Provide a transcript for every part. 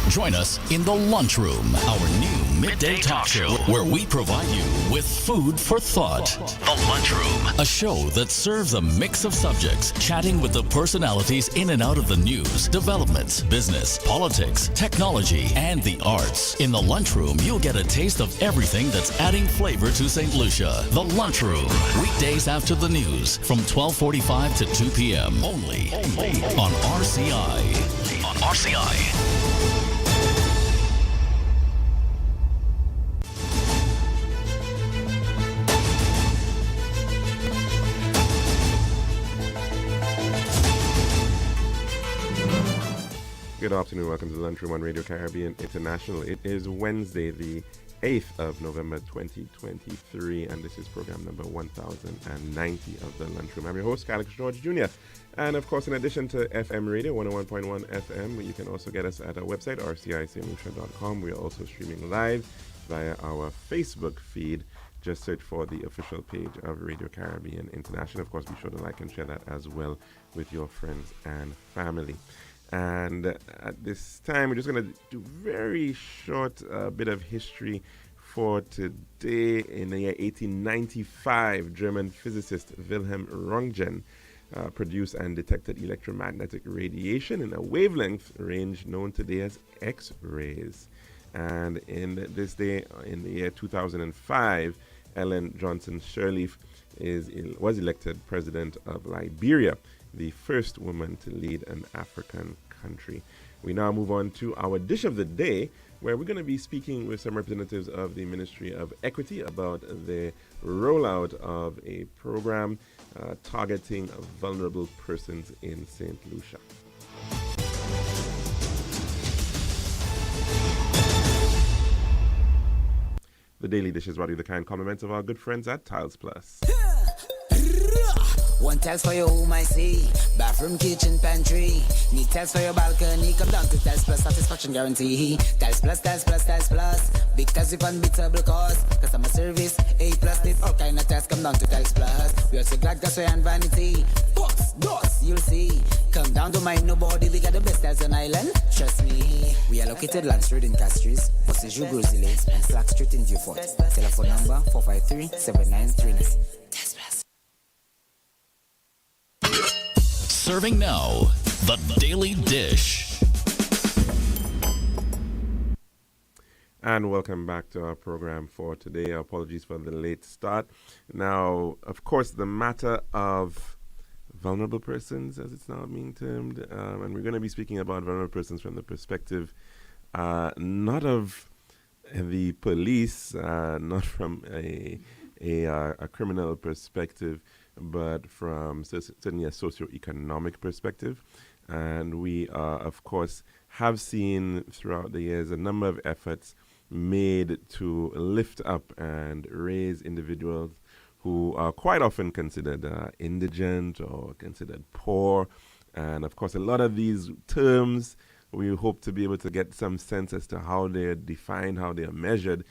Join us in the Lunchroom, our new midday talk show where we provide you with food for thought. The Lunchroom, a show that serves a mix of subjects, chatting with the personalities in and out of the news, developments, business, politics, technology, and the arts. In the Lunchroom, you'll get a taste of everything that's adding flavor to St. Lucia. The Lunchroom, weekdays after the news from 12:45 to 2 p.m. Only on RCI. On RCI. Good afternoon. Welcome to the Lunchroom on Radio Caribbean International. It is Wednesday, the 8th of November 2023, and this is program number 1090 of the Lunchroom. I'm your host, Alex George Jr. And of course, in addition to FM radio, 101.1 FM, you can also get us at our website, rcistlucia.com. We are also streaming live via our Facebook feed. Just search for the official page of Radio Caribbean International. Of course, be sure to like and share that as well with your friends and family. And at this time, we're just going to do very short bit of history for today. In the year 1895, German physicist Wilhelm Röntgen produced and detected electromagnetic radiation in a wavelength range known today as X-rays. And in this day, in the year 2005, Ellen Johnson Sirleaf was elected president of Liberia, the first woman to lead an African country. We now move on to our dish of the day, where we're going to be speaking with some representatives of the Ministry of Equity about the rollout of a program targeting vulnerable persons in St. Lucia. The Daily Dish is brought to you the kind compliments of our good friends at Tiles Plus. One tiles for your home, I see. Bathroom, kitchen, pantry. Need tiles for your balcony. Come down to Tiles Plus, satisfaction guarantee. Tiles Plus, Tiles Plus, Tiles Plus. Big tiles with unbeatable cost. Customer service, A+. Need all kind of tiles. Come down to Tiles Plus. We also got gasway and vanity. Books, doors, you'll see. Come down to mind nobody. We got the best tiles on island. Trust me. We are located Land Street in Castries, Possession Grosile, and Flag Street in Viewfort. Telephone number 453-7939. Serving now, the Daily Dish. And welcome back to our program for today. Apologies for the late start. Now, of course, the matter of vulnerable persons, as it's now being termed, and we're going to be speaking about vulnerable persons from the perspective not of the police, not from a criminal perspective, but from certainly a socio-economic perspective. And we, of course, have seen throughout the years a number of efforts made to lift up and raise individuals who are quite often considered indigent or considered poor. And, of course, a lot of these terms, we hope to be able to get some sense as to how they're defined, how they are measured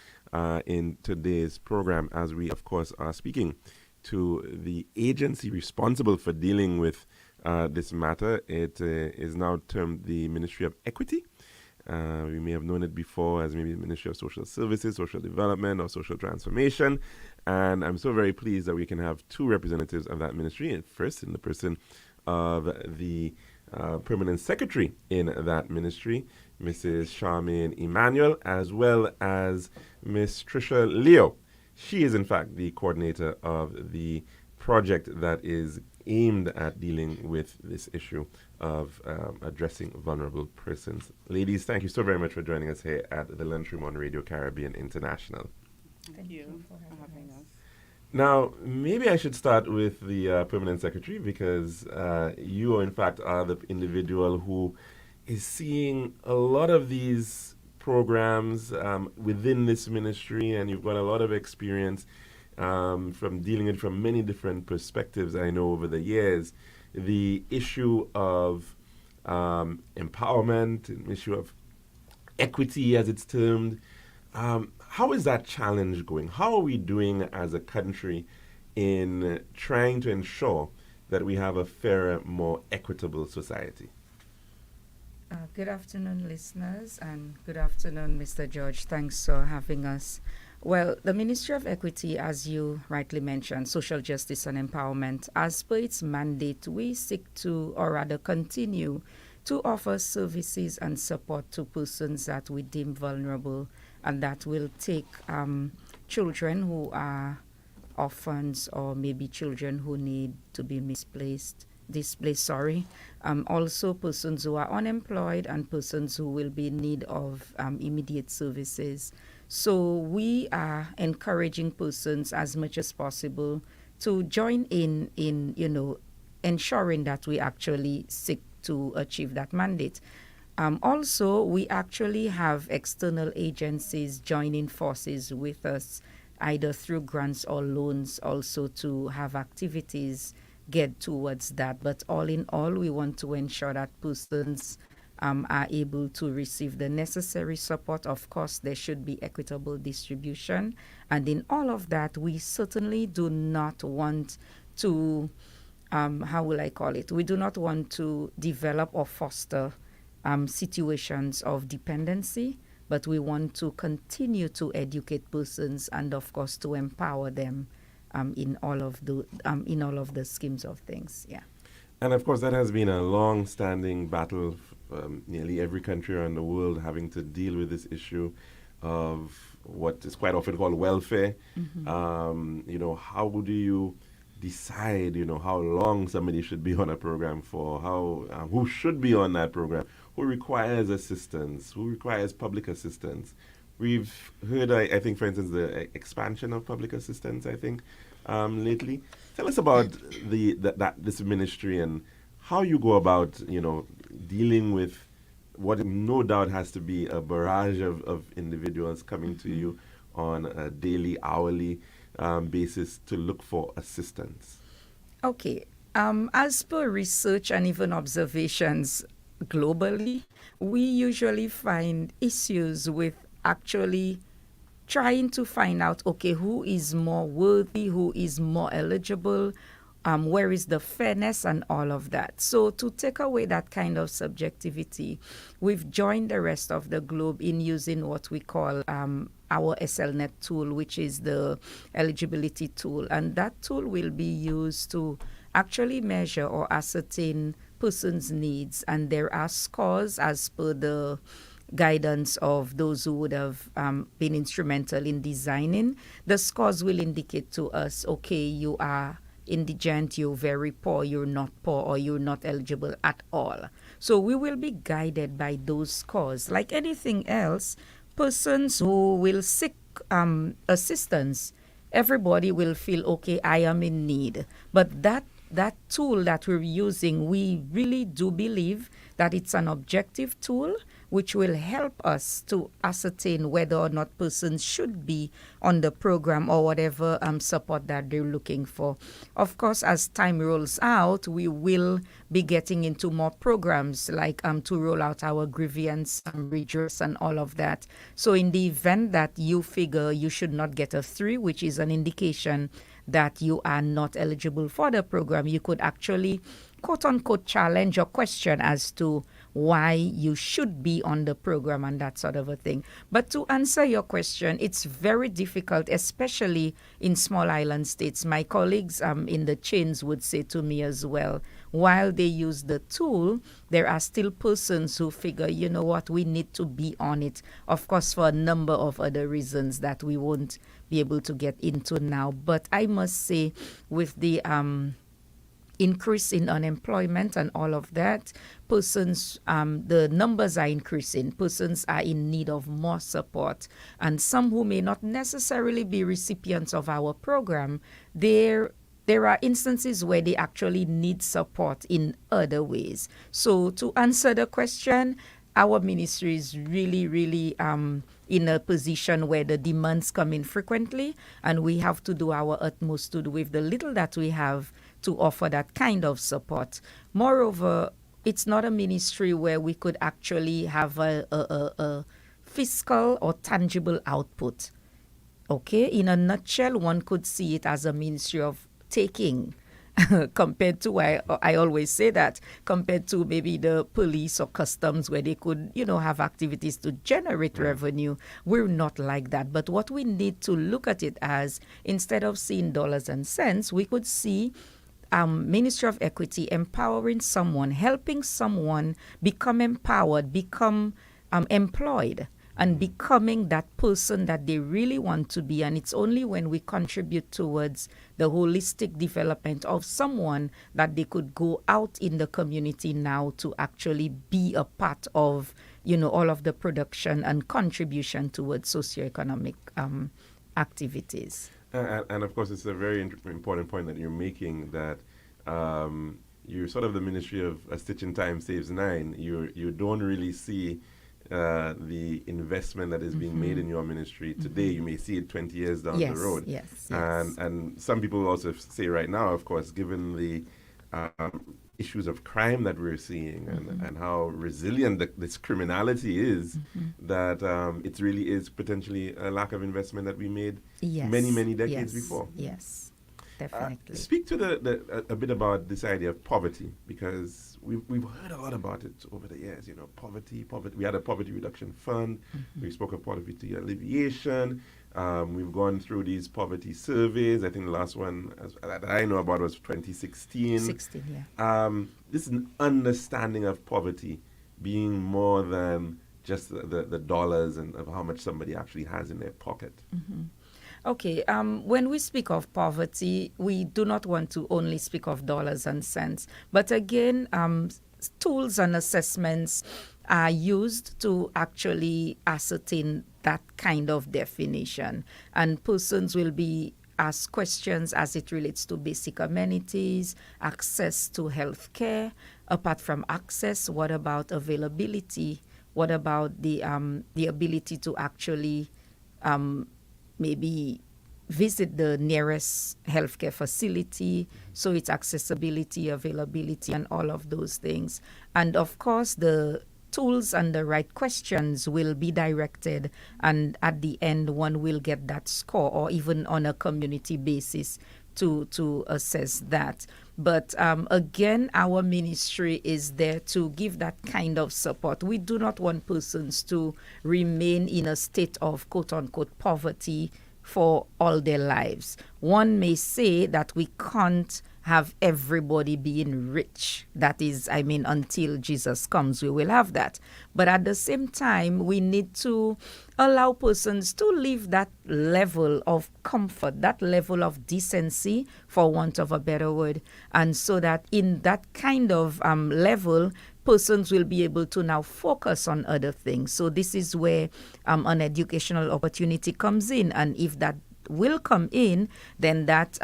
in today's program, as we, of course, are speaking to the agency responsible for dealing with this matter. It is now termed the Ministry of Equity. We may have known it before as maybe the Ministry of Social Services, Social Development, or Social Transformation. And I'm so very pleased that we can have two representatives of that ministry. And first, in the person of the Permanent Secretary in that ministry, Mrs. Charmaine Emmanuel, as well as Ms. Tricia Leo. She is, in fact, the coordinator of the project that is aimed at dealing with this issue of addressing vulnerable persons. Ladies, thank you so very much for joining us here at the Lunchroom on Radio Caribbean International. Thank you for having us. Now, maybe I should start with the Permanent Secretary, because you, in fact, are the individual who is seeing a lot of these programs within this ministry, and you've got a lot of experience from dealing with it from many different perspectives. I know over the years, the issue of empowerment, an issue of equity, as it's termed. How is that challenge going? How are we doing as a country in trying to ensure that we have a fairer, more equitable society? Good afternoon, listeners, and good afternoon, Mr. George. Thanks for having us. Well, the Ministry of Equity, as you rightly mentioned, social justice and empowerment, as per its mandate, we seek to, or rather continue, to offer services and support to persons that we deem vulnerable and that will take children who are orphans or maybe children who need to be displaced, also persons who are unemployed and persons who will be in need of immediate services. So we are encouraging persons as much as possible to join in ensuring that we actually seek to achieve that mandate. Also, we actually have external agencies joining forces with us, either through grants or loans, also to have activities get towards that. But all in all, we want to ensure that persons are able to receive the necessary support. Of course, there should be equitable distribution. And in all of that, we certainly do not want to, how will I call it? We do not want to develop or foster situations of dependency, but we want to continue to educate persons and, of course, to empower them in all of the schemes of things. Yeah. And of course, that has been a long-standing battle. Nearly every country around the world having to deal with this issue of what is quite often called welfare. Mm-hmm. How do you decide, how long somebody should be on a program for, who should be on that program, who requires assistance, who requires public assistance. We've heard, I think, for instance, the expansion of public assistance, lately. Tell us about this ministry and how you go about, dealing with what no doubt has to be a barrage of individuals coming to you on a daily, hourly basis to look for assistance. Okay. As per research and even observations globally, we usually find issues with actually trying to find out, okay, who is more worthy, who is more eligible, where is the fairness and all of that. So to take away that kind of subjectivity, we've joined the rest of the globe in using what we call our SLNet tool, which is the eligibility tool. And that tool will be used to actually measure or ascertain persons' needs. And there are scores as per the guidance of those who would have been instrumental in designing. The scores will indicate to us, okay, you are indigent, you're very poor, you're not poor, or you're not eligible at all. So we will be guided by those scores. Like anything else, persons who will seek assistance, everybody will feel, okay, I am in need. But that tool that we're using, we really do believe that it's an objective tool which will help us to ascertain whether or not persons should be on the program or whatever support that they're looking for. Of course, as time rolls out, we will be getting into more programs like to roll out our grievance redress and all of that. So in the event that you figure you should not get a 3, which is an indication that you are not eligible for the program, you could actually quote-unquote challenge or question as to why you should be on the program and that sort of a thing. But to answer your question, it's very difficult, especially in small island states. My colleagues in the chains would say to me as well, while they use the tool, there are still persons who figure, you know what, we need to be on it. Of course, for a number of other reasons that we won't be able to get into now. But I must say, with the increase in unemployment and all of that, persons, the numbers are increasing. Persons are in need of more support. And some who may not necessarily be recipients of our program, there are instances where they actually need support in other ways. So to answer the question, our ministry is really in a position where the demands come in frequently, and we have to do our utmost to do with the little that we have to offer that kind of support. Moreover, it's not a ministry where we could actually have a fiscal or tangible output. Okay, in a nutshell, one could see it as a ministry of taking. compared to, I always say that, compared to maybe the police or customs where they could, have activities to generate revenue. We're not like that. But what we need to look at it as, instead of seeing dollars and cents, we could see Ministry of Equity empowering someone, helping someone become empowered, become employed, and becoming that person that they really want to be. And it's only when we contribute towards the holistic development of someone that they could go out in the community now to actually be a part of, all of the production and contribution towards socioeconomic activities. And of course, it's a very important point that you're making, that you're sort of the Ministry of A Stitch in Time Saves Nine. You don't really see the investment that is being made in your ministry today. You may see it 20 years down the road. Yes. And some people also say right now, of course, given the issues of crime that we're seeing and how resilient this criminality is, that it really is potentially a lack of investment that we made many decades before. Yes, definitely. Speak to a bit about this idea of poverty, because we've heard a lot about it over the years. Poverty. We had a poverty reduction fund. We spoke of poverty alleviation. We've gone through these poverty surveys. I think the last one that I know about was 2016. This understanding of poverty being more than just the dollars and of how much somebody actually has in their pocket. Okay, when we speak of poverty, we do not want to only speak of dollars and cents. But again, tools and assessments are used to actually ascertain that kind of definition. And persons will be asked questions as it relates to basic amenities, access to health care. Apart from access, what about availability? What about the ability to actually maybe visit the nearest healthcare facility? So it's accessibility, availability, and all of those things. And of course, the tools and the right questions will be directed, and at the end, one will get that score, or even on a community basis to assess that. But again, our ministry is there to give that kind of support. We do not want persons to remain in a state of quote-unquote poverty for all their lives. One may say that we can't have everybody being rich. That is, until Jesus comes, we will have that. But at the same time, we need to allow persons to live that level of comfort, that level of decency, for want of a better word. And so that in that kind of level, persons will be able to now focus on other things. So this is where an educational opportunity comes in. And if that will come in, then that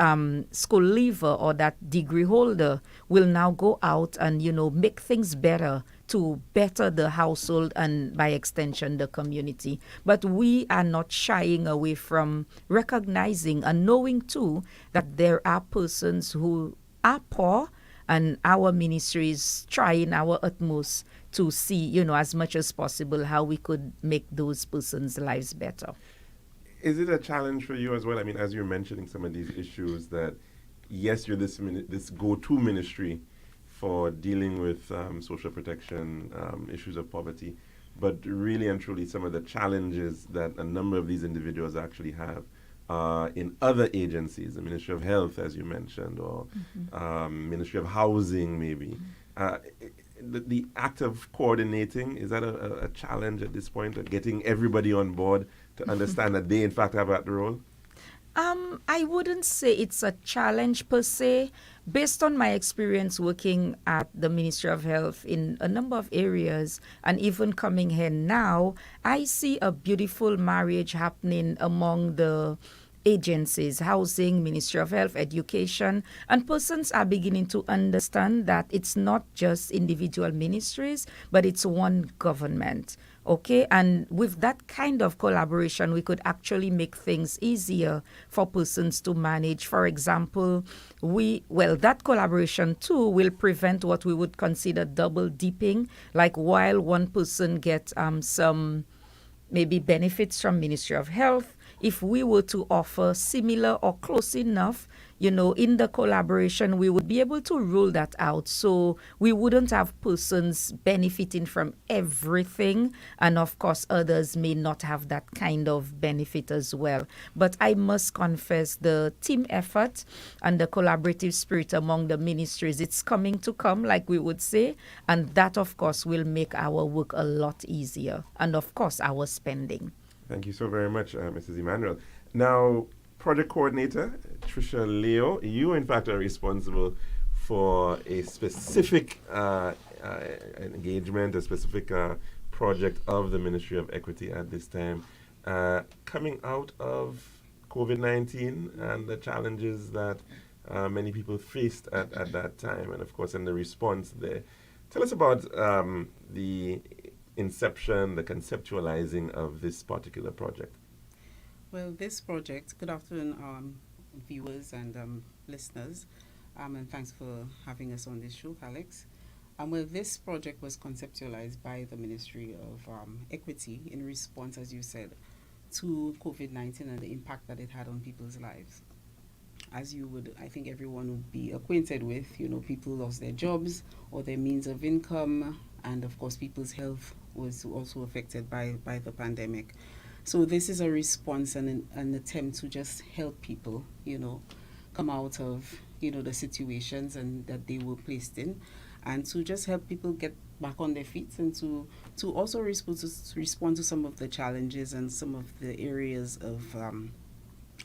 school leaver or that degree holder will now go out and, make things better to better the household and by extension the community. But we are not shying away from recognizing and knowing too that there are persons who are poor, and our ministry is trying our utmost to see, as much as possible how we could make those persons' lives better. Is it a challenge for you as well? As you're mentioning some of these issues, that yes, you're this go-to ministry for dealing with social protection, issues of poverty, but really and truly some of the challenges that a number of these individuals actually have in other agencies, the Ministry of Health, as you mentioned, or Ministry of Housing, maybe. The act of coordinating, is that a challenge at this point, of getting everybody on board to understand that they, in fact, have that role? I wouldn't say it's a challenge per se. Based on my experience working at the Ministry of Health in a number of areas, and even coming here now, I see a beautiful marriage happening among the agencies, housing, Ministry of Health, education, and persons are beginning to understand that it's not just individual ministries, but it's one government. Okay, and with that kind of collaboration, we could actually make things easier for persons to manage. For example, that collaboration too will prevent what we would consider double dipping, like while one person gets some maybe benefits from Ministry of Health, if we were to offer similar or close enough, in the collaboration, we would be able to rule that out. So we wouldn't have persons benefiting from everything. And of course, others may not have that kind of benefit as well. But I must confess, the team effort and the collaborative spirit among the ministries, it's coming to come, like we would say. And that, of course, will make our work a lot easier. And of course, our spending. Thank you so very much, Mrs. Emmanuel. Now, project coordinator, Tricia Leo, you in fact are responsible for a specific engagement, a specific project of the Ministry of Equity at this time, coming out of COVID-19 and the challenges that many people faced at that time, and of course in the response there. Tell us about the inception, the conceptualizing of this particular project. Well, this project, good afternoon, viewers and listeners, and thanks for having us on this show, Alex. Well, this project was conceptualized by the Ministry of Equity in response, as you said, to COVID-19 and the impact that it had on people's lives. As you would, I think everyone would be acquainted with, people lost their jobs or their means of income, and of course people's health was also affected by the pandemic. So this is a response and an attempt to just help people, come out of, the situations and that they were placed in, and to just help people get back on their feet, and to also respond to some of the challenges and some of the areas of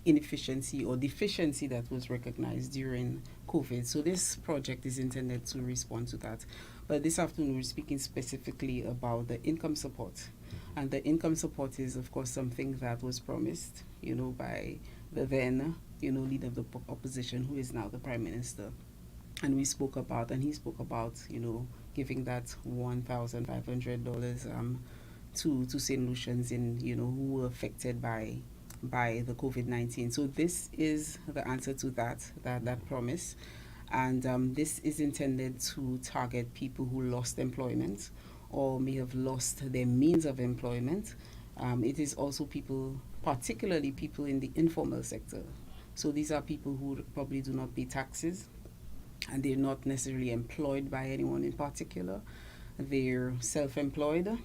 inefficiency or deficiency that was recognized during COVID. So this project is intended to respond to that. But this afternoon we're speaking specifically about the income support. And the income support is, of course, something that was promised, by the then, leader of the opposition, who is now the Prime Minister. And he spoke about, giving that $1,500 to St. Lucians who were affected by the COVID-19. So this is the answer to that promise. And this is intended to target people who lost employment or may have lost their means of employment. It is also particularly people in the informal sector. So these are people who probably do not pay taxes, and they're not necessarily employed by anyone in particular. They're self-employed,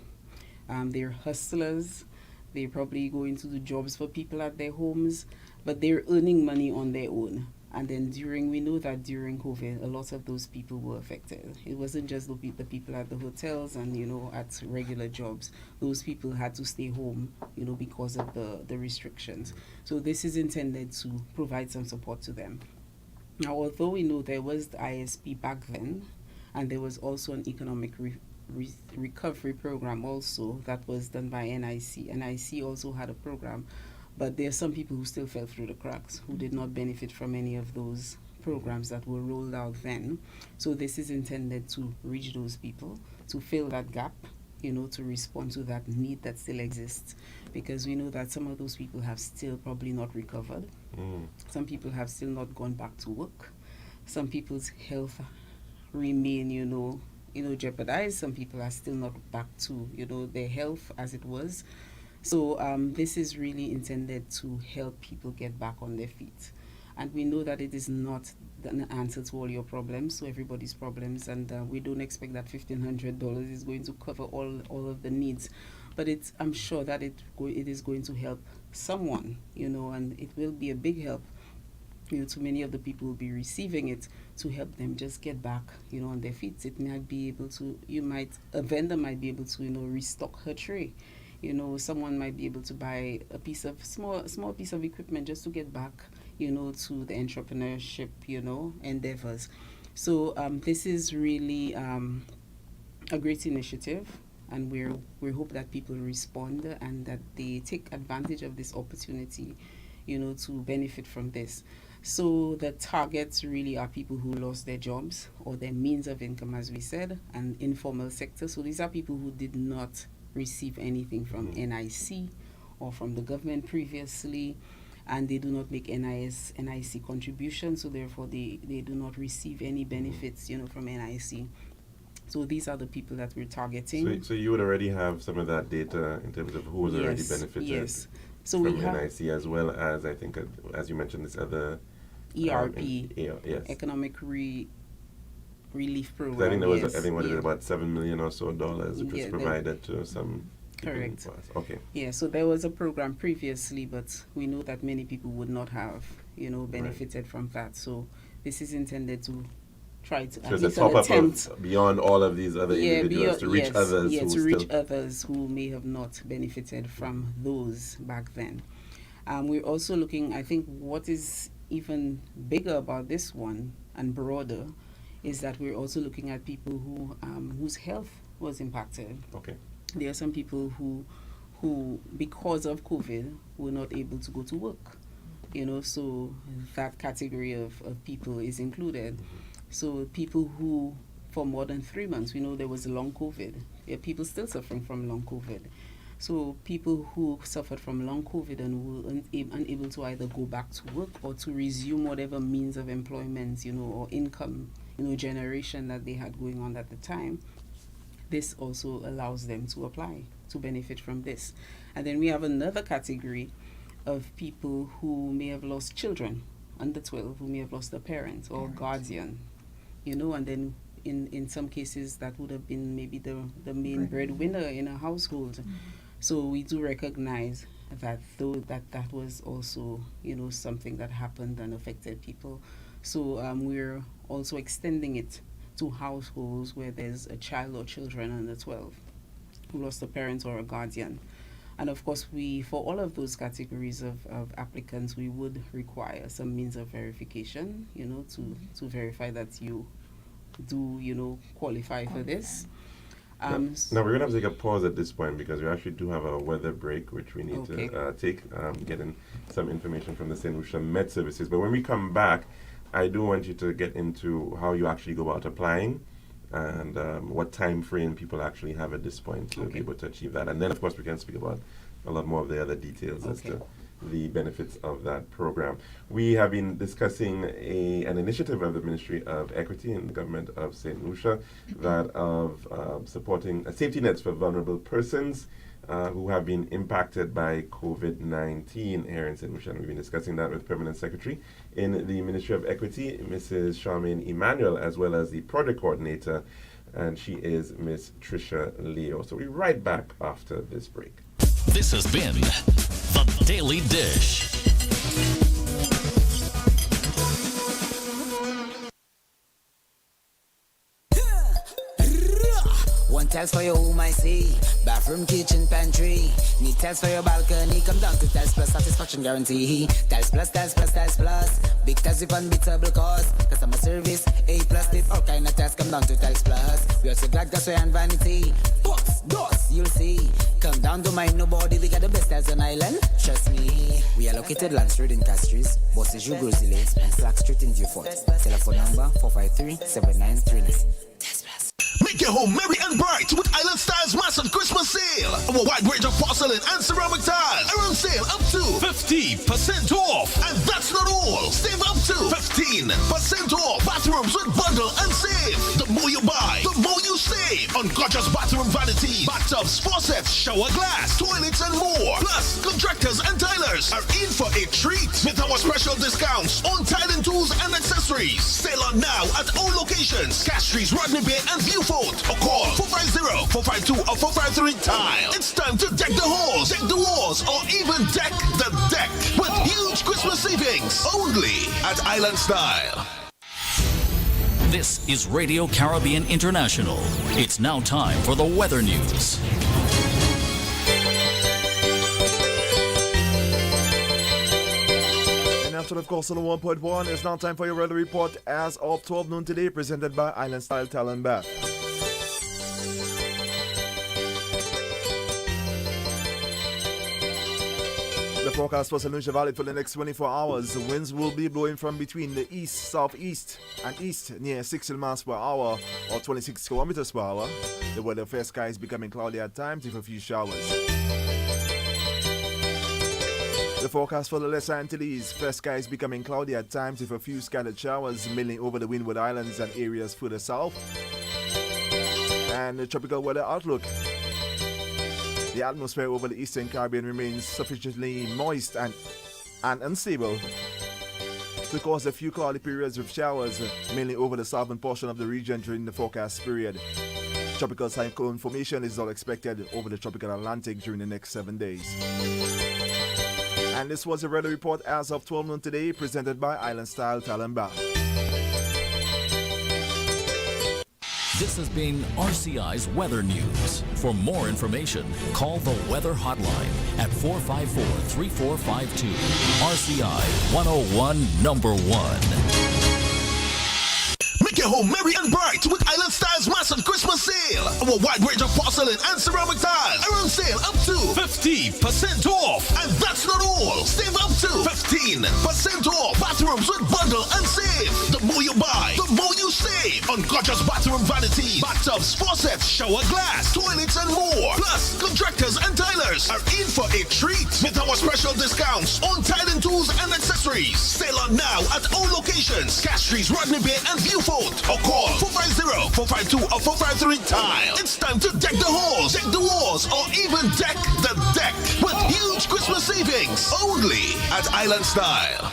they're hustlers, they're probably going to do jobs for people at their homes, but they're earning money on their own. And then we know that during COVID, a lot of those people were affected. It wasn't just the people at the hotels and, at regular jobs. Those people had to stay home, because of the restrictions. So this is intended to provide some support to them. Now, although we know there was the ISP back then, and there was also an economic recovery program also that was done by NIC. NIC also had a program, but there are some people who still fell through the cracks, who did not benefit from any of those programs that were rolled out then. So this is intended to reach those people, to fill that gap, to respond to that need that still exists. Because we know that some of those people have still probably not recovered. Some people have still not gone back to work. Some people's health remain, jeopardized. Some people are still not back to, their health as it was. So this is really intended to help people get back on their feet. And we know that it is not an answer to all your problems, so everybody's problems, and we don't expect that $1,500 is going to cover all of the needs. But I'm sure that it is going to help someone, and it will be a big help, to many of the people who will be receiving it, to help them just get back, on their feet. It might be able to, a vendor might be able to, restock her tray. Someone might be able to buy a small piece of equipment just to get back, to the entrepreneurship, endeavors. So this is really a great initiative, and we hope that people respond and that they take advantage of this opportunity, to benefit from this. So the targets really are people who lost their jobs or their means of income, as we said, and informal sector. So these are people who did not receive anything from NIC or from the government previously, and they do not make NIC contributions, so therefore they do not receive any benefits, from NIC. So these are the people that we're targeting. So you would already have some of that data in terms of who was already benefited? Yes. So from we have NIC, as well as, I think, as you mentioned, this other ERP, yes. Economic Relief 'Cause Program. I think there was, yes, I think, what is yeah. it, about $7 million or so dollars, which was Yeah, provided to some people who correct. was- Okay. Yeah, so there was a program previously, but we know that many people would not have, benefited from that. So this is intended to try to So at it's a least an top up attempt. beyond all of these other individuals to reach others yeah, who to reach still. others who may have not benefited from those back then. We're also looking, I think what is even bigger about this one and broader is that we're also looking at people whose health was impacted. Okay. There are some people who because of COVID were not able to go to work. So that category of people is included. So people who for more than 3 months, we know there was a long COVID. There are people still suffering from long COVID. So people who suffered from long COVID and were unable to either go back to work or to resume whatever means of employment, or income, generation that they had going on at the time, this also allows them to apply to benefit from this. And then we have another category of people who may have lost children under 12, who may have lost a parent or guardian, and then in some cases that would have been maybe the main breadwinner in a household. So we do recognize that though that was also, something that happened and affected people. So we're also extending it to households where there's a child or children under 12 who lost a parent or a guardian. And of course, for all of those categories of applicants, we would require some means of verification, to verify that you do, qualify for this. Now we're going to have to take a pause at this point because we actually do have a weather break, which we need to take, getting some information from the St. Lucia Met Services. But when we come back, I do want you to get into how you actually go about applying and what time frame people actually have at this point to be able to achieve that. And then, of course, we can speak about a lot more of the other details as to the benefits of that program. We have been discussing an initiative of the Ministry of Equity and the government of St. Lucia that of supporting safety nets for vulnerable persons who have been impacted by COVID-19 here in St. Lucia. And we've been discussing that with Permanent Secretary in the Ministry of Equity, Mrs. Charmaine Emmanuel, as well as the project coordinator, and she is Miss Tricia Leo. So we'll be right back after this break. This has been The Daily Dish. One tiles for your home, I see. Bathroom, kitchen, pantry. Need tiles for your balcony. Come down to Tiles Plus, satisfaction guarantee. Tiles Plus, Tiles Plus, Tiles Plus. Big tiles with unbeatable cost. Customer service, A+. With all kind of tiles, come down to Tiles Plus. We also black gas and vanity. Books, doors, you'll see. Come down to mind nobody. We got the best tiles on island. Trust me. We are located Land Street in Castries, Bosses, Grozile, and Flag Street in Beaufort. Telephone number 453-7939. Make your home merry and bright with Island Style's massive Christmas sale. Our wide range of porcelain and ceramic tiles are on sale up to 50% off. And that's not all. Save up to 15% off. Bathrooms with bundle and save. The more you buy, the more you save. On gorgeous bathroom vanities, bathtubs, faucets, shower glass, toilets, and more. Plus, contractors and tilers are in for a treat with our special discounts on tiling tools and accessories. Sale on now at all locations. Castries, Rodney Bay, and Beaufort. Or call 450-452 or 453 Tile. It's time to deck the halls, deck the walls, or even deck the deck with huge Christmas savings only at Island Style. This is Radio Caribbean International. It's now time for the weather news. And after, of course, on the 1.1, it's now time for your weather report as of 12 noon today, presented by Island Style Talent Bath. The forecast for St. Lucia Valley for the next 24 hours. The winds will be blowing from between the east, southeast, and east near 60 miles per hour or 26 kilometers per hour. The weather fair sky is becoming cloudy at times with a few showers. The forecast for the Lesser Antilles, fair sky is becoming cloudy at times with a few scattered showers, mainly over the Windward Islands and areas further south. And the tropical weather outlook. The atmosphere over the Eastern Caribbean remains sufficiently moist and unstable to cause a few cloudy periods with showers, mainly over the southern portion of the region during the forecast period. Tropical cyclone formation is all expected over the tropical Atlantic during the next 7 days. And this was a weather report as of 12 noon today, presented by Island Style Talamba. This has been RCI's Weather News. For more information, call the Weather Hotline at 454-3452. RCI 101 number 1. Make your home merry and bright with Island Style's massive Christmas sale. Our wide range of porcelain and ceramic tiles are on sale up to 50% off. And that's not all. Save up to 15% off. Bathrooms with bundle and save. The more you buy, the more you save. On gorgeous bathroom vanities, bathtubs, faucets, shower glass, toilets, and more. Plus, contractors and tilers are in for a treat with our special discounts on tiling tools and accessories. Sale on now at all locations: Castries, Rodney Bay, and Viewfort. Or call 450-452 or 453 Tile. It's time to deck the halls, deck the walls, or even deck the deck with huge Christmas savings only at Island Style.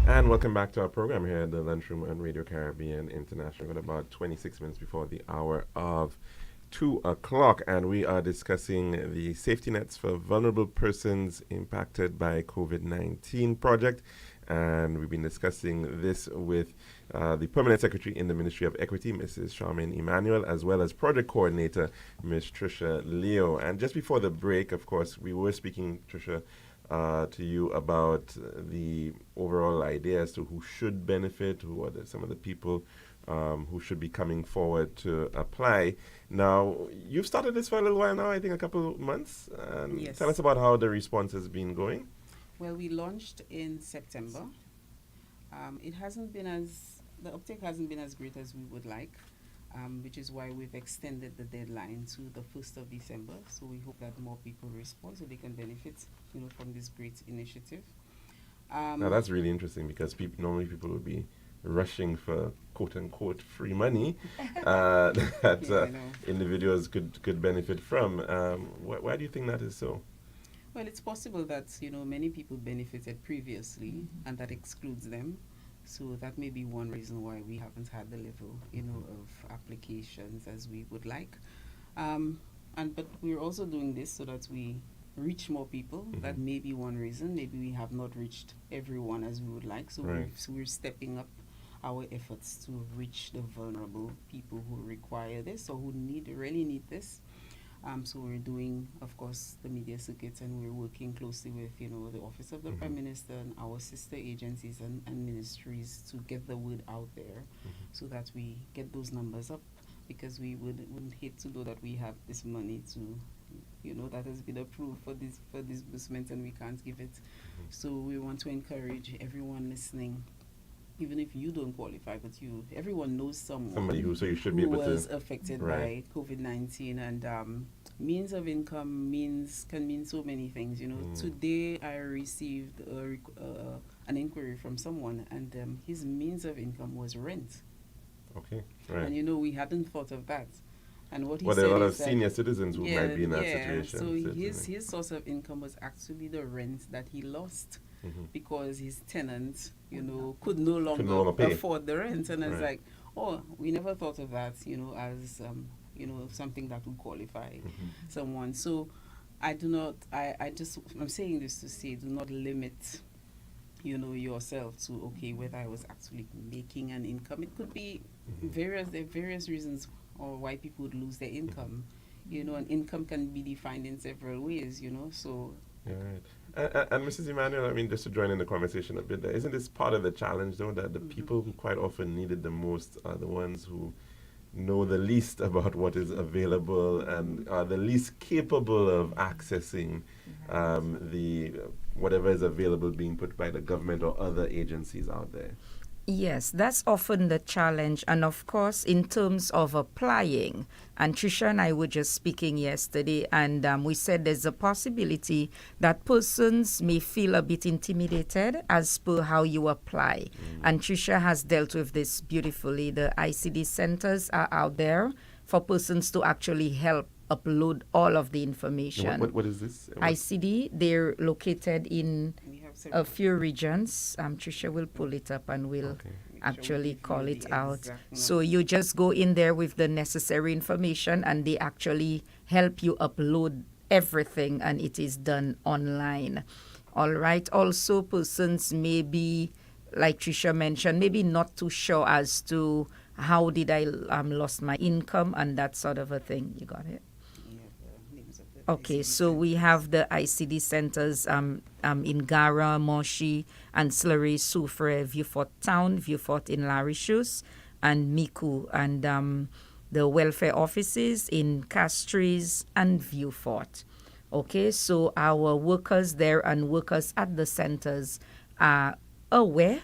And welcome back to our program here at the Lunchroom on Radio Caribbean International. We've got about 26 minutes before the hour of 2 o'clock, and we are discussing the safety nets for vulnerable persons impacted by COVID-19 project. And we've been discussing this with the Permanent Secretary in the Ministry of Equity, Mrs. Charmaine Emmanuel, as well as Project Coordinator, Ms. Tricia Leo. And just before the break, of course, we were speaking, Tricia, to you about the overall idea as to who should benefit, who are some of the people who should be coming forward to apply. Now, you've started this for a little while now, I think a couple of months. Yes. Tell us about how the response has been going. Well, we launched in September. The uptake hasn't been as great as we would like, which is why we've extended the deadline to the 1st of December. So we hope that more people respond so they can benefit, from this great initiative. Now, that's really interesting because normally people would be rushing for quote-unquote free money that individuals could benefit from. Why do you think that is so? Well, it's possible that, many people benefited previously and that excludes them. So that may be one reason why we haven't had the level, of applications as we would like. But we're also doing this so that we reach more people. That may be one reason. Maybe we have not reached everyone as we would like. So we're stepping up our efforts to reach the vulnerable people who require this or who really need this. So we're doing, of course, the media circuits, and we're working closely with, the Office of the Prime Minister and our sister agencies and ministries to get the word out there so that we get those numbers up, because we wouldn't hate to know that we have this money to, that has been approved for disbursement and we can't give it. So we want to encourage everyone listening, even if you don't qualify, but everyone knows somebody who should be able was affected by COVID-19, and means of income can mean so many things. Today I received an inquiry from someone, and his means of income was rent. Okay, right. And we hadn't thought of that. And what he there said are a lot is of senior citizens who might be in that situation. So his source of income was actually the rent that he lost. Because his tenant, could no longer afford the rent. And it's like, we never thought of that, as, something that would qualify someone. So I'm saying this to say, do not limit, yourself to, whether I was actually making an income. It could be various reasons or why people would lose their income. And income can be defined in several ways, so. Yeah, right. And Mrs. Emmanuel, just to join in the conversation a bit there, isn't this part of the challenge, though, that the people who quite often need it the most are the ones who know the least about what is available and are the least capable of accessing the whatever is available being put by the government or other agencies out there? Yes, that's often the challenge. And of course, in terms of applying, and Trisha and I were just speaking yesterday, and we said there's a possibility that persons may feel a bit intimidated as per how you apply. And Trisha has dealt with this beautifully. The ICD centers are out there for persons to actually help upload all of the information. What is this? ICD, they're located in We have a several. few regions. Trisha will pull it up and we'll actually call it out. So you just go in there with the necessary information and they actually help you upload everything and it is done online. All right. Also, persons may be, like Trisha mentioned, maybe not too sure as to how did I lost my income and that sort of a thing. You got it? Okay, so we have the ICD centers in Gara, Moshi, Ancillary, Soufre, Vieux-Fort Town, Vieux-Fort in Larissus, and Miku, and the welfare offices in Castries and Vieux-Fort. Okay, so our workers there and workers at the centers are aware,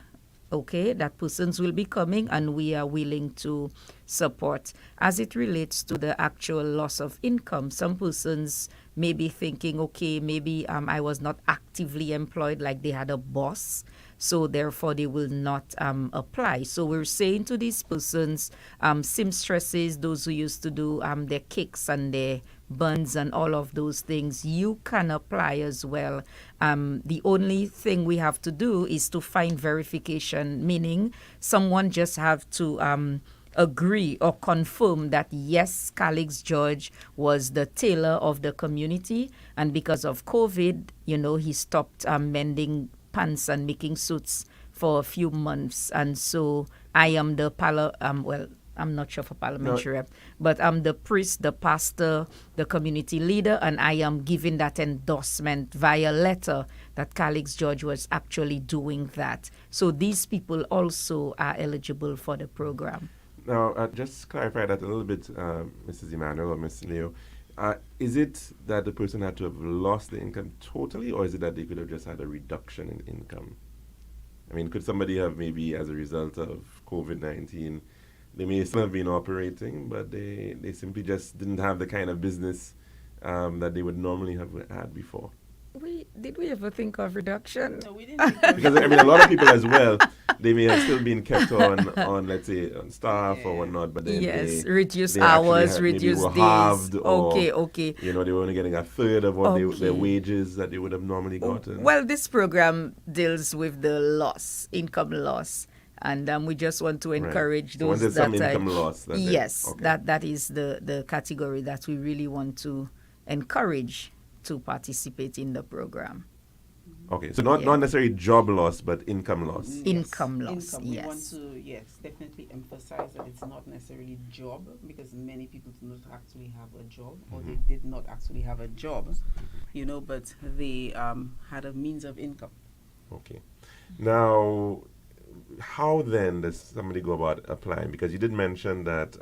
okay, that persons will be coming and we are willing to support. As it relates to the actual loss of income, some persons may be thinking, okay, maybe I was not actively employed, like they had a boss, so therefore they will not apply. So we're saying to these persons, seamstresses, those who used to do their cakes and their buns and all of those things, you can apply as well. The only thing we have to do is to find verification, meaning someone just have to agree or confirm that yes, Calix George was the tailor of the community, and because of COVID, he stopped mending pants and making suits for a few months, and so I am the I'm not sure for parliamentary rep, but I'm the priest, the pastor, the community leader, and I am giving that endorsement via letter that Calix George was actually doing that. So these people also are eligible for the program. Now, just clarify that a little bit, Mrs. Emmanuel or Ms. Leo. Is it that the person had to have lost the income totally, or is it that they could have just had a reduction in income? I mean, could somebody have maybe as a result of COVID-19, they may still have been operating, but they simply just didn't have the kind of business that they would normally have had before? Did we ever think of reduction? No, we didn't. Because, I mean, a lot of people as well, they may have still been kept on let's say, on staff or whatnot, but then reduce they hours, maybe reduce were days. halved, or, Okay. they were only getting a third of what their wages that they would have normally gotten. Well, this program deals with the income loss. And we just want to encourage So those when there's that some income loss. that is the category that we really want to encourage to participate in the program. Okay, so not necessarily job loss, but income loss. Income loss, Income. yes. We want to, definitely emphasize that it's not necessarily job, because many people do not actually have a job, or they did not actually have a job, but they had a means of income. Okay. Now, how then does somebody go about applying? Because you did mention that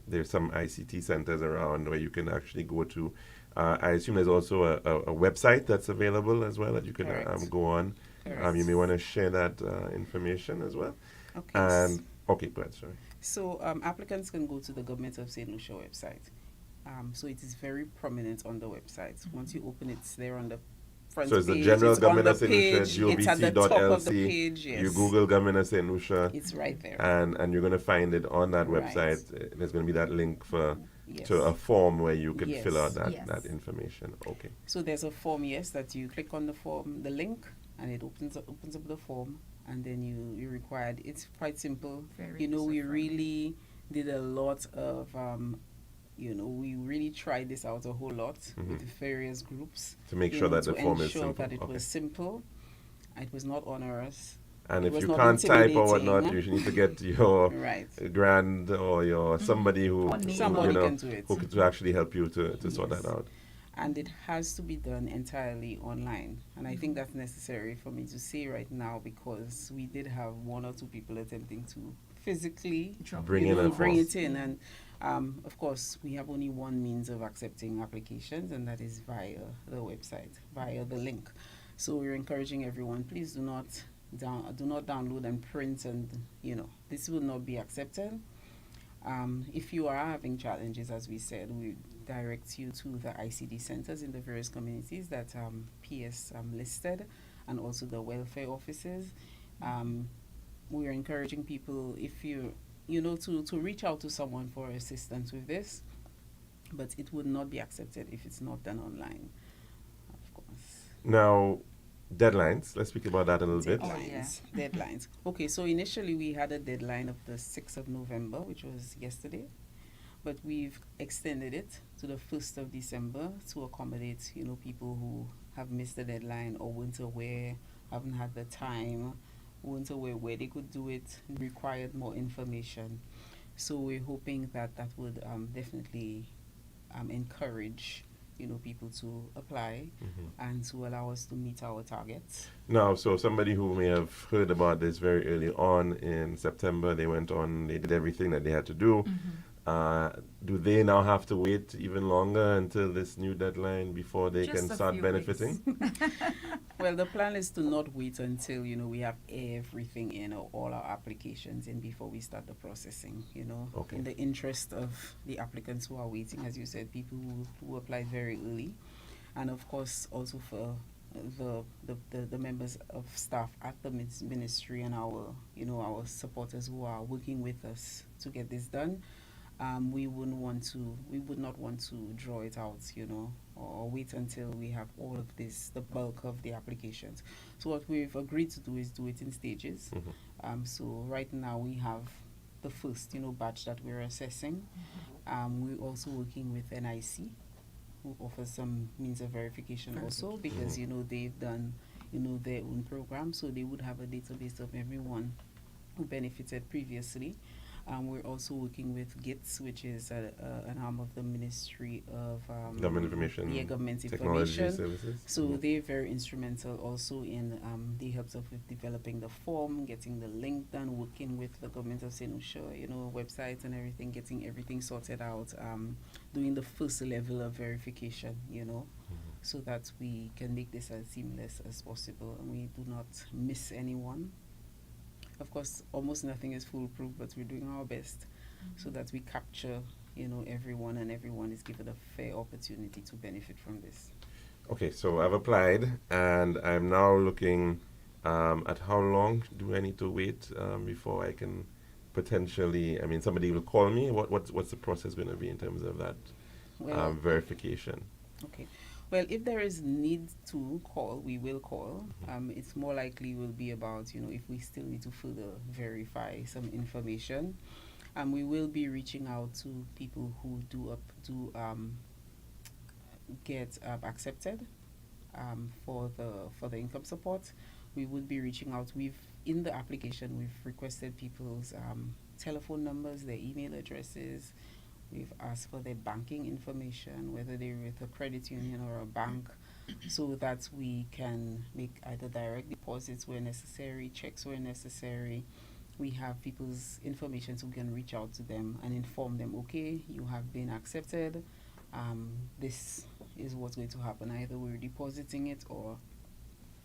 there's some ICT centers around where you can actually go to. I assume there's also a website that's available as well that you can go on. You may want to share that information as well. Okay. And okay, go ahead, sorry. So applicants can go to the Government of St. Lucia website. So it is very prominent on the website. Once you open it, it's there on the front So it's page. the General It's Government on of the St. Lucia, page. It's at the top of the GOVT.lc. page, yes. You Google Government of St. Lucia. It's right there. And you're going to find it on that Right. website. There's going to be that link Yes. to a form where you can Yes. fill out Yes. that information. Okay. So there's a form, that you click on the form, the link, and it opens up the form, and then you're required. It's quite simple. Very We user-friendly. really did a lot of, we really tried this out a whole lot with the various groups. To make sure that the form is ensure simple. that it was simple, it was not onerous. And It if was you not can't type or intimidating. whatnot, you need to get your Right. grand or your somebody who Somebody can do it. who could actually help you to sort that out. And it has to be done entirely online. And I think that's necessary for me to say right now, because we did have one or two people attempting to physically Bring in a bring form. it in. And of course, we have only one means of accepting applications, and that is via the website, via the link. So we're encouraging everyone, please do not do not download and print, and this will not be accepted. If you are having challenges, as we said, we direct you to the ICD centers in the various communities that PS listed, and also the welfare offices. We are encouraging people, if to reach out to someone for assistance with this, but it would not be accepted if it's not done online, of course. Now, deadlines. Let's speak about that a little bit. Deadlines. Okay, so initially we had a deadline of the 6th of November, which was yesterday, but we've extended it to the 1st of December to accommodate, people who have missed the deadline or weren't aware, haven't had the time, weren't aware where they could do it, required more information. So we're hoping that would definitely encourage people to apply and to allow us to meet our targets. Now, so somebody who may have heard about this very early on in September, they went on, they did everything that they had to do. Do they now have to wait even longer until this new deadline before they can start benefiting? Well, the plan is to not wait until, we have everything in, or all our applications in, before we start the processing, Okay. in the interest of the applicants who are waiting, as you said, people who applied very early, and of course also for the members of staff at the ministry and our supporters who are working with us to get this done. We would not want to draw it out, or wait until we have all of this, the bulk of the applications. So what we've agreed to do is do it in stages. So right now we have the first, batch that we're assessing. We're also working with NIC, who offers some means of verification also, because, they've done, their own program, so they would have a database of everyone who benefited previously. We're also working with GITS, which is an arm of the Ministry of Government Information, Government Technology Information Services. So they're very instrumental also in, they helped us with developing the form, getting the link done, working with the government of St. Lucia, websites and everything, getting everything sorted out, doing the first level of verification, so that we can make this as seamless as possible and we do not miss anyone. Of course, almost nothing is foolproof, but we're doing our best so that we capture, everyone, and everyone is given a fair opportunity to benefit from this. Okay, so I've applied, and I'm now looking at how long do I need to wait before I can potentially, somebody will call me. What's the process going to be in terms of that verification? Okay. Well, if there is need to call, we will call. It's more likely will be about, if we still need to further verify some information. We will be reaching out to people who get accepted for the income support. We would be reaching out. In the application, we've requested people's telephone numbers, their email addresses. We've asked for their banking information, whether they're with a credit union or a bank, so that we can make either direct deposits where necessary, checks where necessary. We have people's information so we can reach out to them and inform them, okay, you have been accepted. This is what's going to happen. Either we're depositing it or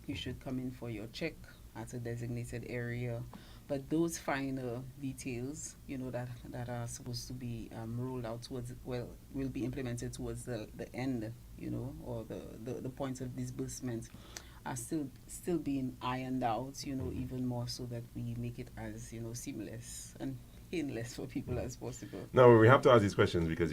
you should come in for your check at a designated area. But those finer details, that are supposed to be rolled out will be implemented towards the end, or the points of disbursement are still being ironed out, even more so that we make it as, seamless and painless for people as possible. No, we have to ask these questions because,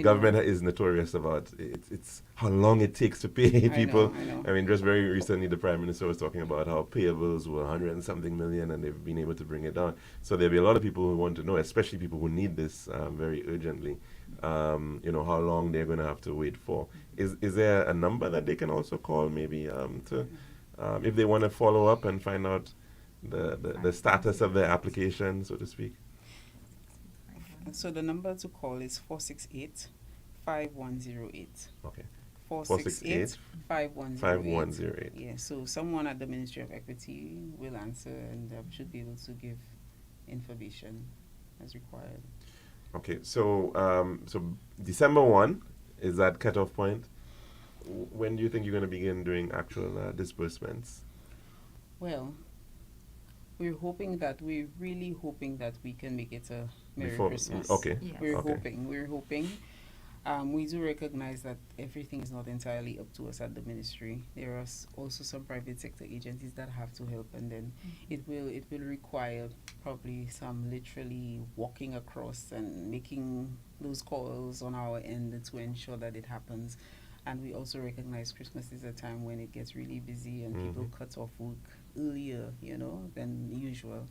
government is notorious about it's how long it takes to pay people. I know. Just very recently, the Prime Minister was talking about how payables were 100 and something million and they've been able to bring it down. So there'll be a lot of people who want to know, especially people who need this very urgently, how long they're going to have to wait for. Is there a number that they can also call maybe to if they want to follow up and find out the status of their application, so to speak? So the number to call is 468-5108. Okay. 468-5108. Yeah, so someone at the Ministry of Equity will answer and should be able to give information as required. Okay, so December 1 is that cutoff point. When do you think you're going to begin doing actual disbursements? Well, we're really hoping that we can make it a Merry Before, Christmas. okay. Yes. We're Okay. hoping. We do recognize that everything is not entirely up to us at the ministry. There are also some private sector agencies that have to help, and then it will require probably some literally walking across and making those calls on our end to ensure that it happens. And we also recognize Christmas is a time when it gets really busy and people cut off work earlier, than usual.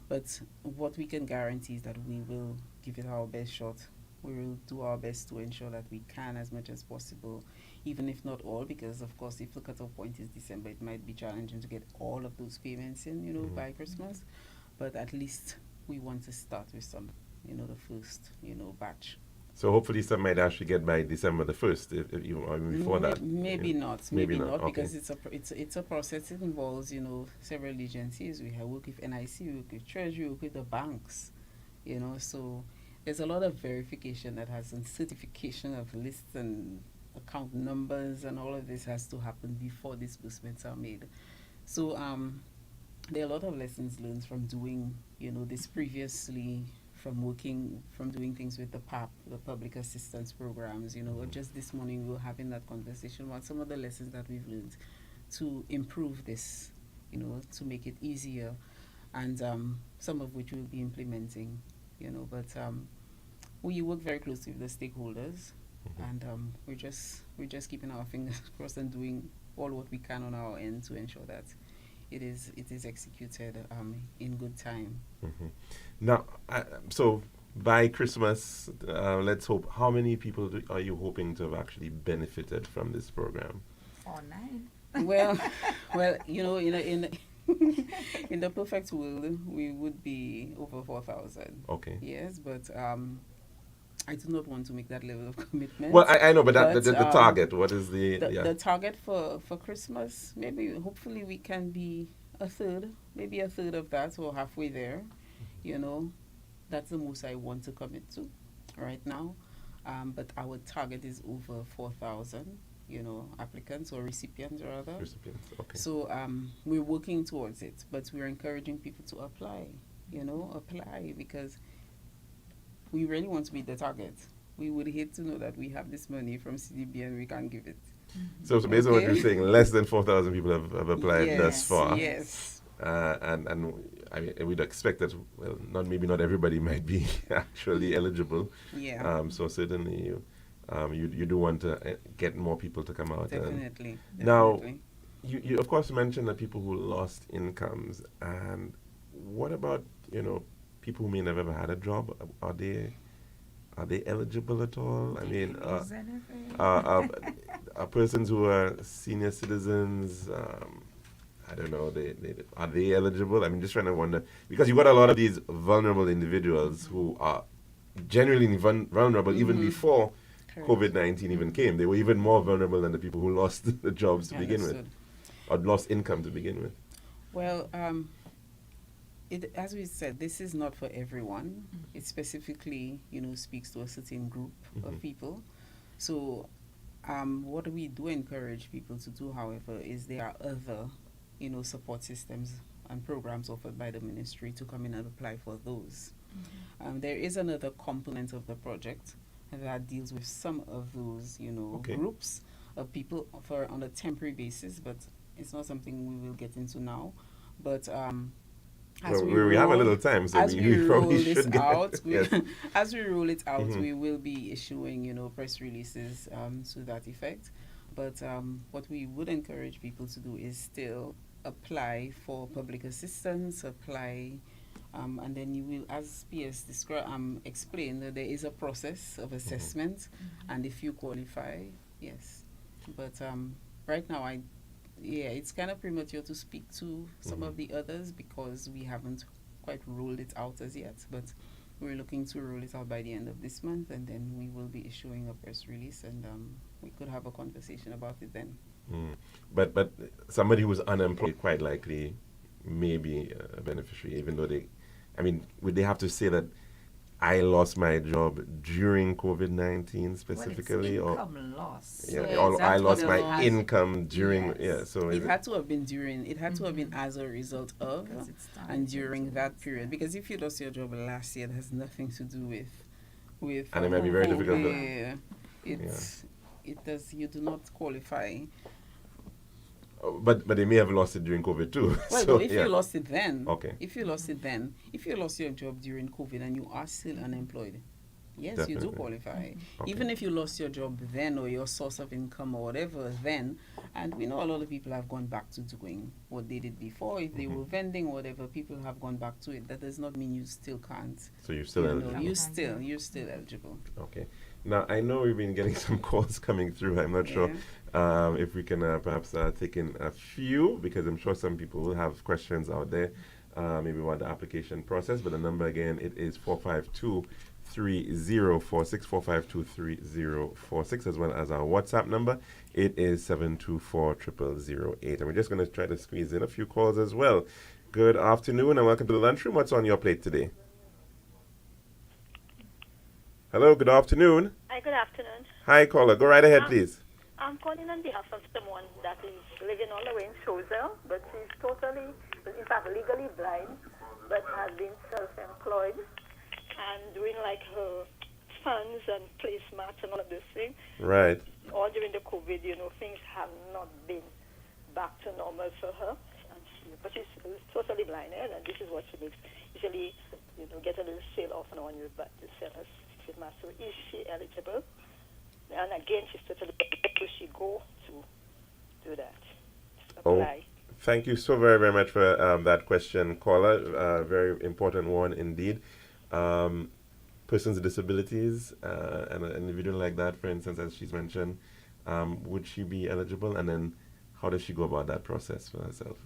But what we can guarantee is that we will give it our best shot. We will do our best to ensure that we can as much as possible, even if not all, because of course if the cutoff point is December, it might be challenging to get all of those payments in, by Christmas. But at least we want to start with some, the first, batch. So hopefully some might actually get by December the 1st, if even or even before that. Maybe not. Maybe Maybe not, not, okay. because it's a process. It involves, several agencies. We have work with NIC, we work with Treasury, we work with the banks, so there's a lot of verification that has, and certification of lists and account numbers, and all of this has to happen before disbursements are made. So there are a lot of lessons learned from doing, this previously, from doing things with the PAP, the public assistance programs. Just this morning we were having that conversation about some of the lessons that we've learned to improve this, to make it easier, and some of which we'll be implementing, but we work very closely with the stakeholders, and we're just keeping our fingers crossed and doing all what we can on our end to ensure that it is executed in good time. Now, so by Christmas, let's hope, how many people are you hoping to have actually benefited from this program? 4 9. well, in in the perfect world, we would be over 4,000. Okay. Yes, but I do not want to make that level of commitment. Well, I know, but the But, target, what is the the target for Christmas, hopefully we can be maybe a third of that, or halfway there. That's the most I want to commit to right now. But our target is over 4,000, applicants or recipients rather. recipients? Okay. So we're working towards it, but we're encouraging people to apply, because we really want to meet the target. We would hate to know that we have this money from CDB and we can't give it. So based on what Okay. you're saying, less than 4,000 people have applied thus far. Yes. And I mean, we'd expect that, well, not everybody might be actually eligible. Yeah. So certainly you do want to get more people to come out. Definitely. Now, you of course mentioned that people who lost incomes, and what about, people who may never have had a job? Are they eligible at all? I mean, are persons who are senior citizens, I don't know, are they eligible? I mean, just trying to wonder, because you've got a lot of these vulnerable individuals who are genuinely vulnerable even before Correct. COVID-19 even came. They were even more vulnerable than the people who lost the jobs to begin with, Understood. or lost income to begin with. Well, as we said, this is not for everyone. It specifically, speaks to a certain group of people. So what we do encourage people to do, however, is there are other, support systems and programs offered by the ministry to come in and apply for those. There is another component of the project that deals with some of those, Okay. groups of people on a temporary basis, but it's not something we will get into now. But as we have a little time, so as we roll probably this should get out, yes. as we roll it out, we will be issuing, press releases to that effect. But what we would encourage people to do is still apply for public assistance, and then you will, as PS explained, that there is a process of assessment, and if you qualify, yes. But right now, it's kind of premature to speak to some of the others because we haven't quite rolled it out as yet. But we're looking to roll it out by the end of this month, and then we will be issuing a press release, and we could have a conversation about it then. But somebody who's unemployed quite likely may be a beneficiary, even though would they have to say that I lost my job during COVID-19 specifically, well, it's income loss. yeah, Yes, or I that's lost what my it was. income during, Yes. yeah. So It had to have been during. It had to have been as a result of, Because it started and during towards that period. Because if you lost your job last year, it has nothing to do with And it might be very difficult to- yeah. It does. You do not qualify. but they may have lost it during COVID too. Well, So, no, if yeah. you lost it then, Okay. if you lost it then, if you lost your job during COVID and you are still unemployed, yes, you do Definitely. qualify. Okay. Even if you lost your job then or your source of income or whatever then, and we know a lot of people have gone back to doing what they did before. If they were vending or whatever, people have gone back to it. That does not mean you still can't. So you're still You eligible. know, you're still eligible. Okay. Now, I know we've been getting some calls coming through. I'm not sure if we can perhaps take in a few, because I'm sure some people will have questions out there, maybe about the application process. But the number again, it is 452-3046, 452-3046, as well as our WhatsApp number. It is 724-0008. And we're just going to try to squeeze in a few calls as well. Good afternoon and welcome to the lunchroom. What's on your plate today? Hello, good afternoon. Hi, good afternoon. Hi, caller. Go right ahead, please. I'm calling on behalf of someone that is living all the way in Chozel, but she's totally, in fact, legally blind, but has been self-employed and doing like her funds and placemats and all of those things. Right. All during the COVID, things have not been back to normal for her. But she's totally blind, and this is what she makes. Usually, get a little sale off and on with but to sell her. So is she eligible? And again, she's totally will she go to do that? Apply. Thank you so very, very much for that question, caller. Very important one indeed. Persons with disabilities and an individual like that, for instance, as she's mentioned, would she be eligible? And then how does she go about that process for herself?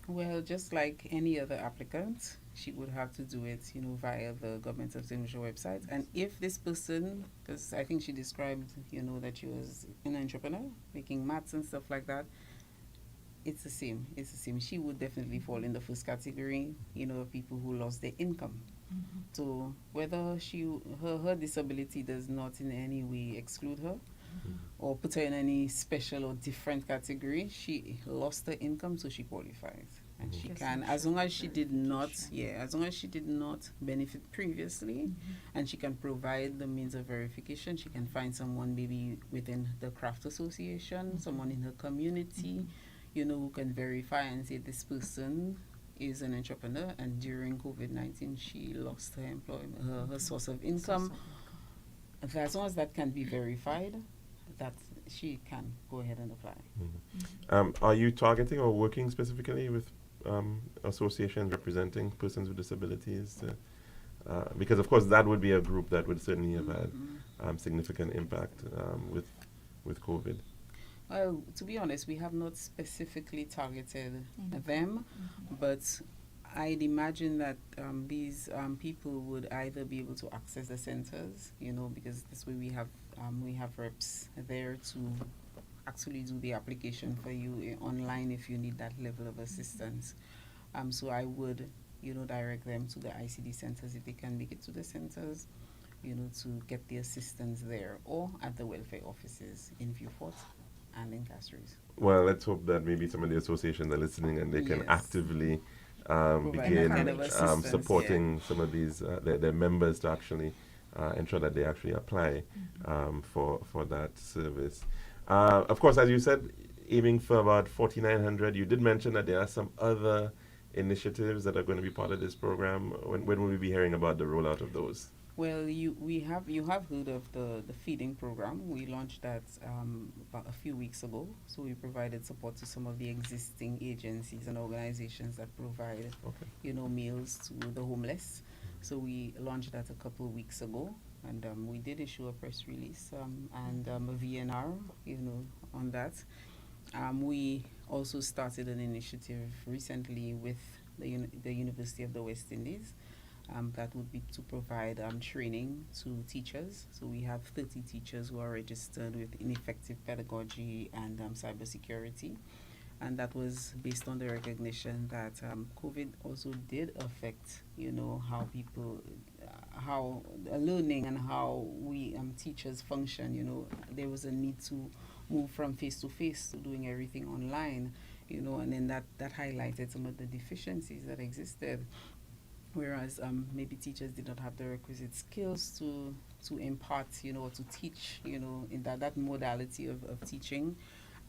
Well, just like any other applicant, she would have to do it, via the Government of St. Lucia website. And if this person, because I think she described, that she was an entrepreneur, making mats and stuff like that, it's the same. It's the same. She would definitely fall in the first category, of people who lost their income. Mm-hmm. So whether her disability does not in any way exclude her, or put her in any special or different category, she lost her income, so she qualifies, and she can, as long as she did not, as long as she did not benefit previously, and she can provide the means of verification. She can find someone maybe within the craft association, someone in her community, who can verify and say this person is an entrepreneur, and during COVID-19 she lost her employment, her source of income. As long as that can be verified, that she can go ahead and apply. Are you targeting or working specifically with associations representing persons with disabilities? Because, of course, that would be a group that would certainly have had significant impact with COVID. Well, to be honest, we have not specifically targeted them, but I'd imagine that these people would either be able to access the centers, because this way we have reps there to actually do the application for you online if you need that level of assistance. So I would, direct them to the ICD centers if they can make it to the centers, to get the assistance there, or at the welfare offices in Vieux-Fort and in Castries. Well, let's hope that maybe some of the associations are listening and they can actively begin supporting some of these their members to actually ensure that they actually apply for that service. Of course, as you said, aiming for about 4,900. You did mention that there are some other initiatives that are going to be part of this program. When will we be hearing about the rollout of those? Well, you have heard of the feeding program. We launched that about a few weeks ago. So we provided support to some of the existing agencies and organizations that provide, meals to the homeless. So we launched that a couple of weeks ago, and we did issue a press release and a VNR, on that. We also started an initiative recently with the University of the West Indies. That would be to provide training to teachers. So we have 30 teachers who are registered with ineffective pedagogy and cybersecurity. And that was based on the recognition that COVID also did affect, how people, learning and how we teachers function. There was a need to move from face to face to doing everything online. And then that highlighted some of the deficiencies that existed. Whereas maybe teachers did not have the requisite skills to impart, or to teach, in that modality of teaching.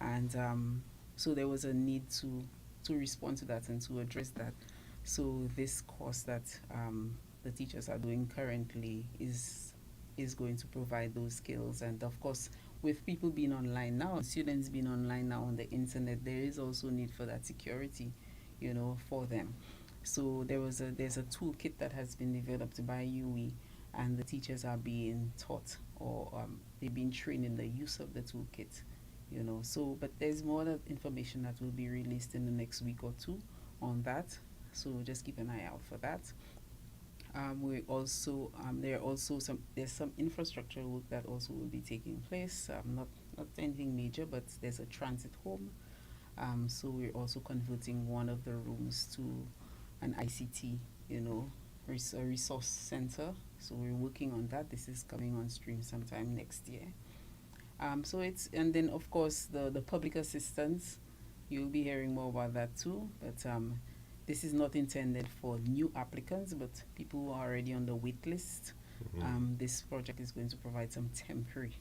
And so there was a need to respond to that and to address that. So this course that the teachers are doing currently is going to provide those skills. And of course, with people being online now, students being online now on the internet, there is also need for that security, for them. So there's a toolkit that has been developed by UE, and the teachers are being taught, or they've been trained in the use of the toolkit. So, but there's more information that will be released in the next week or two on that. So just keep an eye out for that. We also there's some infrastructure work that also will be taking place. Not anything major, but there's a transit home. So we're also converting one of the rooms to an ICT, a resource center. So we're working on that. This is coming on stream sometime next year. And then of course the public assistance, you'll be hearing more about that too. But this is not intended for new applicants, but people who are already on the wait list. This project is going to provide some temporary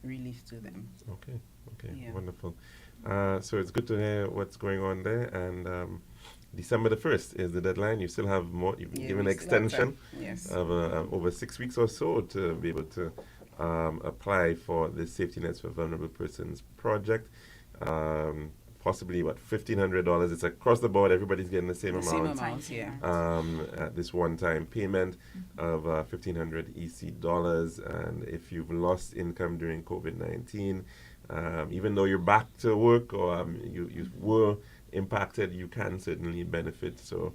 relief to them. Okay, Yeah. wonderful. So it's good to hear what's going on there. And December the 1st is the deadline. You still have more. You've been given we an still have extension time. Yes. of over 6 weeks or so to be able to apply for the Safety Nets for Vulnerable Persons project. Possibly about $1,500. It's across the board. Everybody's getting the same amount. Yeah. At this one-time payment of 1,500 EC dollars. And if you've lost income during COVID-19, even though you're back to work or you were impacted, you can certainly benefit. So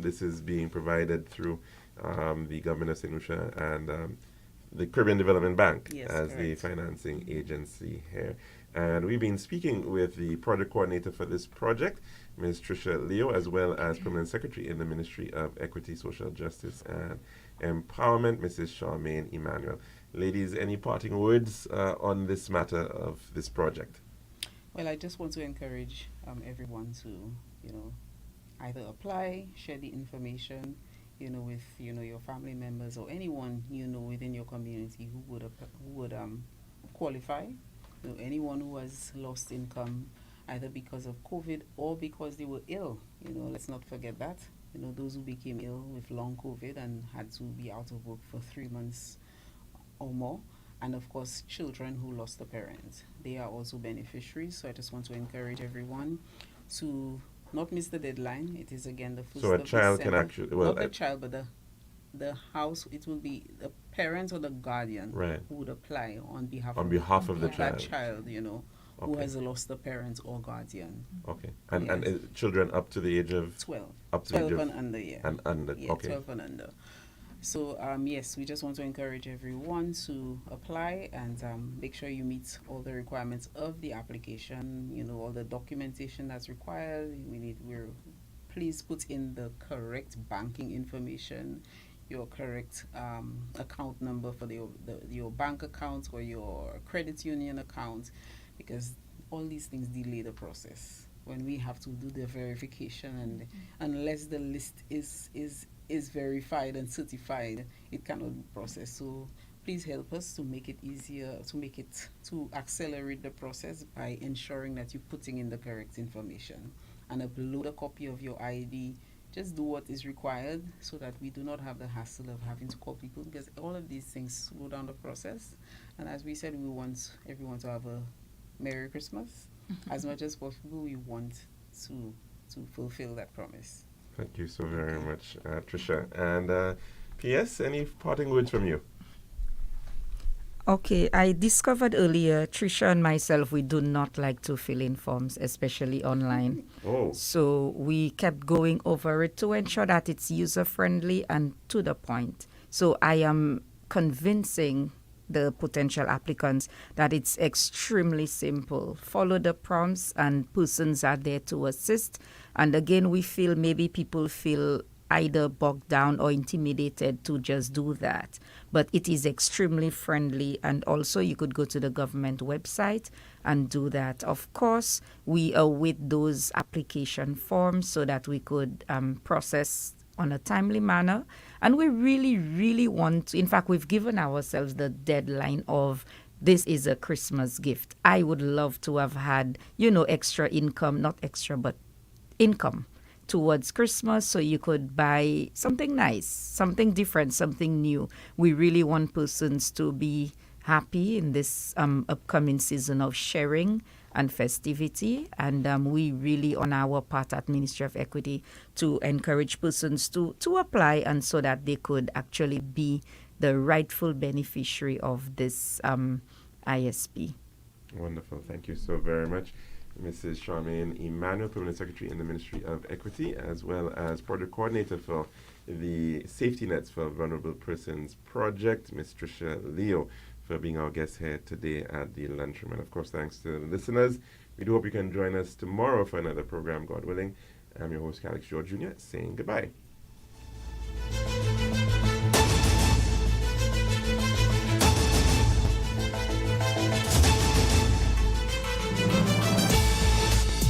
this is being provided through the government of St. Lucia and the Caribbean Development Bank as the financing agency here. And we've been speaking with the project coordinator for this project, Ms. Tricia Leo, as well as Permanent Secretary in the Ministry of Equity, Social Justice and Empowerment, Mrs. Charmaine Emmanuel. Ladies, any parting words on this matter of this project? Well, I just want to encourage everyone to, either apply, share the information, with, your family members or anyone, within your community who would qualify. Anyone who has lost income either because of COVID or because they were ill, let's not forget that. Those who became ill with long COVID and had to be out of work for 3 months or more. And of course, children who lost a parent. They are also beneficiaries. So I just want to encourage everyone to not miss the deadline. It is again the 1st of December. So a child can actually... Not the child, but the house, it will be the parent or the guardian who would apply on behalf of the that child, who has lost a parent or guardian. Okay. And children up to the age of 12. Up to 12 and under, yeah. And under. Yeah, okay. 12 and under. So yes, we just want to encourage everyone to apply and make sure you meet all the requirements of the application, all the documentation that's required. Please put in the correct banking information, your correct account number for your bank account or your credit union account, because all these things delay the process when we have to do the verification, and unless the list is verified and certified, it cannot be processed. So please help us to make it easier, to accelerate the process by ensuring that you're putting in the correct information and upload a copy of your ID. Just do what is required so that we do not have the hassle of having to call people, because all of these things slow down the process. And as we said, we want everyone to have a Merry Christmas. As much as possible, we want to fulfill that promise. Thank you so very much, Tricia. And P.S., any parting words from you? Okay, I discovered earlier, Tricia and myself, we do not like to fill in forms, especially online. Oh. So we kept going over it to ensure that it's user-friendly and to the point. So I am convincing the potential applicants that it's extremely simple. Follow the prompts and persons are there to assist. And again, we feel maybe people feel either bogged down or intimidated to just do that. But it is extremely friendly, and also you could go to the government website and do that. Of course, we await those application forms so that we could process on a timely manner. And we really, really want to, in fact, we've given ourselves the deadline of this is a Christmas gift. I would love to have had, extra income, not extra, but income towards Christmas, so you could buy something nice, something different, something new. We really want persons to be happy in this upcoming season of sharing and festivity, and we really, on our part at Ministry of Equity, to encourage persons to apply, and so that they could actually be the rightful beneficiary of this ISP. Wonderful. Thank you so very much, Mrs. Charmaine Emmanuel, Permanent Secretary in the Ministry of Equity, as well as Project Coordinator for the Safety Nets for Vulnerable Persons Project, Ms. Tricia Leo, for being our guest here today at the Lunchroom. And of course, thanks to the listeners. We do hope you can join us tomorrow for another program, God willing. I'm your host, Alex George Jr., saying goodbye.